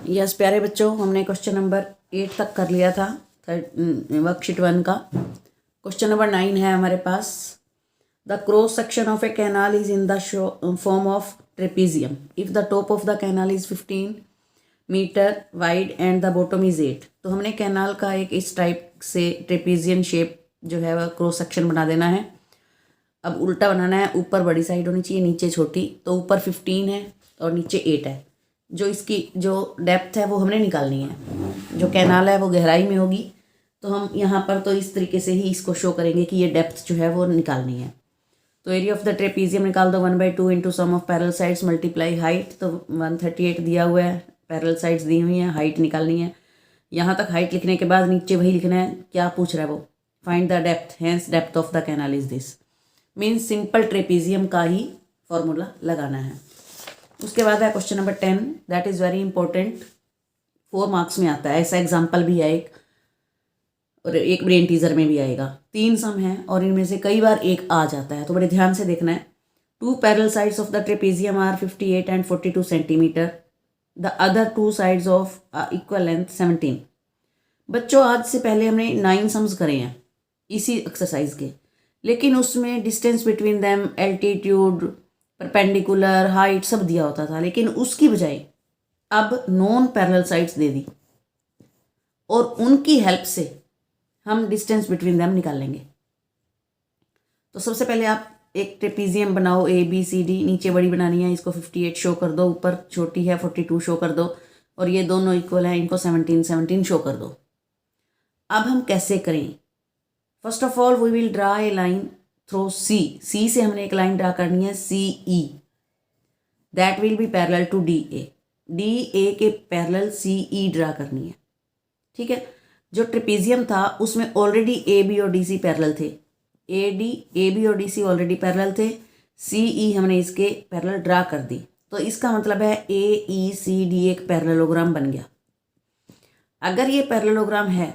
Yes प्यारे बच्चों, हमने क्वेश्चन नंबर 8 तक कर लिया था वर्कशीट 1 का। क्वेश्चन नंबर 9 है हमारे पास। The cross section of a canal is in the form of trapezium if the top of the canal is 15 metre wide and the bottom is 8। तो हमने कैनाल का एक इस टाइप से ट्रेपीजियम शेप जो है वह क्रॉस सेक्शन बना देना है। अब उल्टा बनाना है, ऊपर बड़ी साइड होनी चाहिए, नीचे छोटी। तो ऊपर 15 है और नीचे 8 है। जो इसकी जो डेप्थ है वो हमने निकालनी है। जो कैनाल है वो गहराई में होगी, तो हम यहाँ पर तो इस तरीके से ही इसको शो करेंगे कि ये डेप्थ जो है वो निकालनी है। तो एरिया ऑफ द ट्रेपीजियम निकाल दो 1/2 into sum of parallel sides multiply height. तो 138 दिया हुआ है, पैरेलल साइड्स दी हुई हैं, हाइट निकालनी है। यहाँ तक हाइट लिखने के बाद नीचे वही लिखना है, क्या पूछ रहा है वो, find the depth, hence depth of the canal is this. Means simple trapezium का ही फॉर्मूला लगाना है। उसके बाद है question number 10, that is very important, 4 marks में आता है। ऐसा एग्जाम्पल भी है एक, और एक ब्रेन टीजर में भी आएगा। 3 सम हैं और इनमें से कई बार एक आ जाता है, तो बड़े ध्यान से देखना है। 2 parallel sides of the trapezium are 58 and 42 centimetre. The other 2 sides of equal length 17। बच्चों, आज से पहले हमने 9 सम्स करे हैं इसी एक्सरसाइज के, लेकिन उसमें distance between them, altitude, perpendicular, height सब दिया होता था। लेकिन उसकी बजाय अब नॉन पैरेलल साइड्स दे दी और उनकी हेल्प से हम डिस्टेंस बिटवीन दैम निकालेंगे। तो सबसे पहले आप एक ट्रेपीजियम बनाओ, ABCD, नीचे बड़ी बनानी है, इसको 58 शो कर दो, ऊपर छोटी है 42 शो कर दो, और ये दोनों इक्वल है, इनको 17 शो कर दो। अब हम कैसे करें? First of all we will draw a line through C से हमने एक लाइन ड्रा करनी है, CE, that will be parallel to DA के पैरेलल CE ड्रा करनी है। ठीक है, जो ट्रेपीजियम था उसमें ऑलरेडी AB और DC पैरेलल थे। AB और DC ऑलरेडी पैरेलल थे, CE हमने इसके पैरेलल ड्रा कर दी। तो इसका मतलब है AECD एक पैरेललोग्राम बन गया। अगर ये पैरेललोग्राम है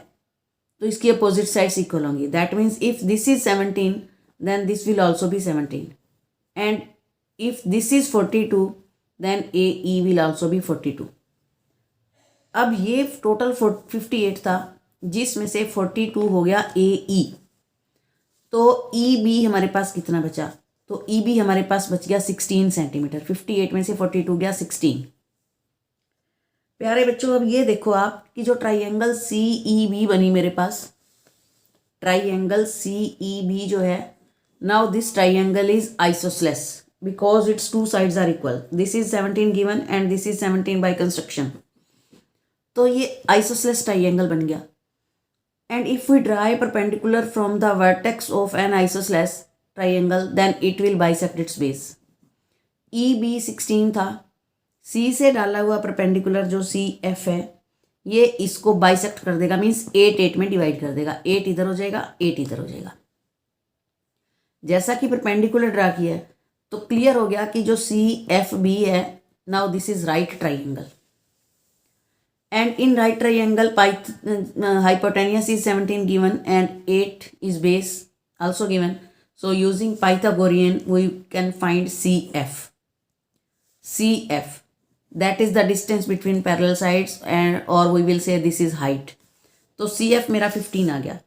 तो इसकी अपोजिट साइड्स इक्वल होंगी। That means if this is 17 then this will also be 17, and if this is 42 then AE will also be 42। अब ये टोटल 58 था, जिसमें से 42 हो गया AE। तो EB हमारे पास कितना बचा? तो EB हमारे पास बच गया 16 सेंटीमीटर। 58 में से 42 गया 16। प्यारे बच्चों, अब ये देखो आप कि जो ट्राइंगल CEB बनी मेरे पास, ट्राइंगल CEB जो है, now this triangle is isosceles because its 2 sides are equal. This is 17 given and this is 17 by construction. तो ये isosceles triangle बन गया। And if we draw a perpendicular from the vertex of an isosceles triangle then it will bisect its base. EB 16 था, C से डाला हुआ perpendicular जो CF है ये इसको बाइसेक्ट कर देगा, मीन्स 8 में डिवाइड कर देगा। 8 इधर हो जाएगा, 8 इधर हो जाएगा। जैसा कि परपेंडिकुलर ड्रा किया है तो क्लियर हो गया कि जो CFB है, now this is right triangle, and in right triangle hypotenuse is 17 given and 8 is base also given. So using Pythagorean we can find CF, that is the distance between parallel sides, and or we will say this is height. तो CF मेरा 15 आ गया।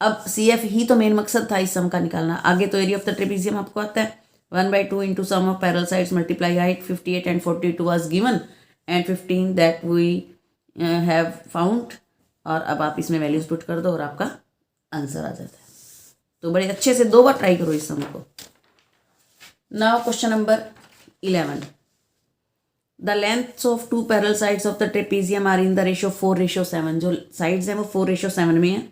अब CF ही तो main मकसद था इस सम का निकालना। आगे तो एरिया ऑफ द ट्रेपीजियम आपको आता है, 1/2 into sum of parallel sides multiply height. 58 and 42 was given and 15 that we have found. और अब आप इसमें वैल्यूज पुट कर दो और आपका आंसर आ जाता है। तो बड़े अच्छे से 2 बार ट्राई करो इस सम को। Now question number 11, the lengths of 2 parallel sides of the trapezium are in the ratio 4:7। जो साइड्स हैं वो 4:7 में है।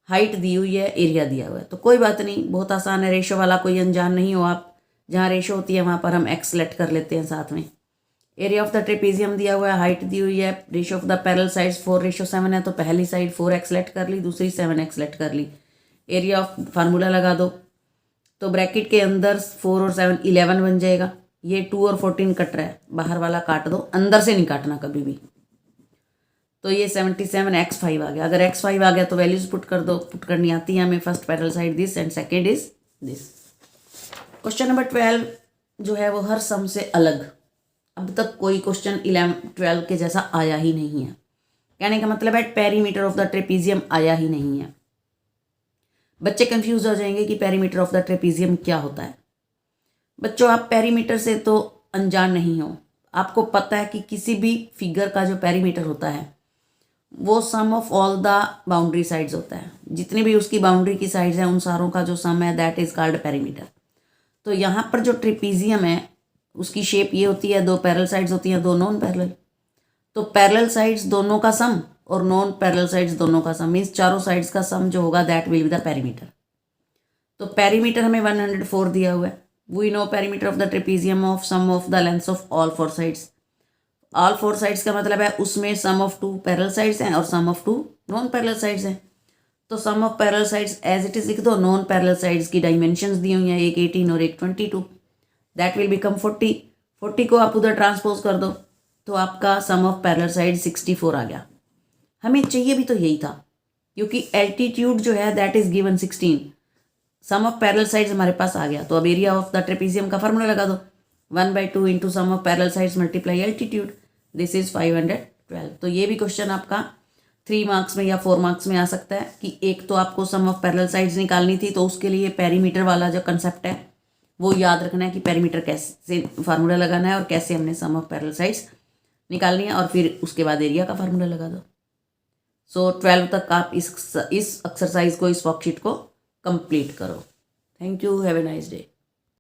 हाइट दी हुई है, एरिया दिया हुआ है। तो कोई बात नहीं, बहुत आसान है, रेशो वाला कोई अनजान नहीं हो आप। जहाँ रेशो होती है वहाँ पर हम x सेलेक्ट कर लेते हैं साथ में। एरिया ऑफ द ट्रेपीजियम दिया हुआ है, हाइट दी हुई है, ratio of the parallel sides 4:7 है, तो पहली साइड 4x सेलेक्ट कर ली, दूसरी 7x सेलेक्ट कर ली। एरिया ऑफ फार्मूला लगा दो, तो ब्रैकेट के अंदर 4 और 7 11 बन जाएगा। ये 2 और 14 कट रहा है, बाहर वाला काट दो, अंदर से नहीं काटना कभी भी। तो ये 77 x5 आ गया। अगर x5 आ गया तो वैल्यूज पुट कर दो, पुट करनी आती है हमें। First parallel side this and second is this. Question number 12 जो है वो हर सम से अलग अब तक कोई क्वेश्चन 11-12 के जैसा आया ही नहीं है। कहने का मतलब है पेरीमीटर ऑफ द ट्रेपीजियम आया ही नहीं है। बच्चे कंफ्यूज हो जाएंगे कि पेरीमीटर ऑफ द ट्रेपीजियम क्या होता है। बच्चों, आप पेरीमीटर से तो अनजान नहीं हो। आपको पता है कि किसी भी फिगर का जो पेरीमीटर होता है वो sum of all the boundary sides होता है। जितनी भी उसकी बाउंड्री की साइड्स हैं उन सारों का जो सम है दैट इज कॉल्ड पेरीमीटर। तो यहाँ पर जो ट्रेपीजियम है उसकी शेप ये होती है, दो पैरेलल साइड्स होती हैं, दो नॉन पैरेलल। तो पैरेलल साइड्स दोनों का सम और नॉन पैरेलल साइड्स दोनों का सम, मीन्स चारों साइड्स का सम जो होगा that will be the perimeter. तो पेरीमीटर हमें 104 दिया हुआ है। We know perimeter of the trapezium of sum of the lengths of all four sides. All four sides का मतलब है उसमें sum of two parallel sides हैं और sum of two non parallel sides हैं। तो sum of parallel sides as it is लिख दो। नॉन पैरेलल साइड्स की डायमेंशंस दी हुई हैं, एक 18 और एक 22। That will become 40। 40 को आप उधर ट्रांसपोज कर दो तो आपका सम ऑफ पैरेलल साइड 64 आ गया। हमें चाहिए भी तो यही था, क्योंकि एल्टीट्यूड जो है that is given 16। Sum of parallel sides हमारे पास आ गया। तो अब एरिया ऑफ द ट्रेपीजियम का फार्मूला लगा दो, 1/2 into sum of parallel sides multiply altitude, this is 512। तो ये भी क्वेश्चन आपका 3 मार्क्स में या 4 मार्क्स में आ सकता है कि एक तो आपको सम ऑफ पैरेलल साइड्स निकालनी थी, तो उसके लिए पेरीमीटर वाला जो कंसेप्ट है वो याद रखना है कि पेरीमीटर कैसे फार्मूला लगाना है और कैसे हमने सम ऑफ पैरेलल साइड्स निकालनी है, और फिर उसके बाद एरिया का फार्मूला लगा दो। सो 12 तक आप इस एक्सरसाइज को, इस वर्कशीट को कंप्लीट करो। Thank you, have a nice day.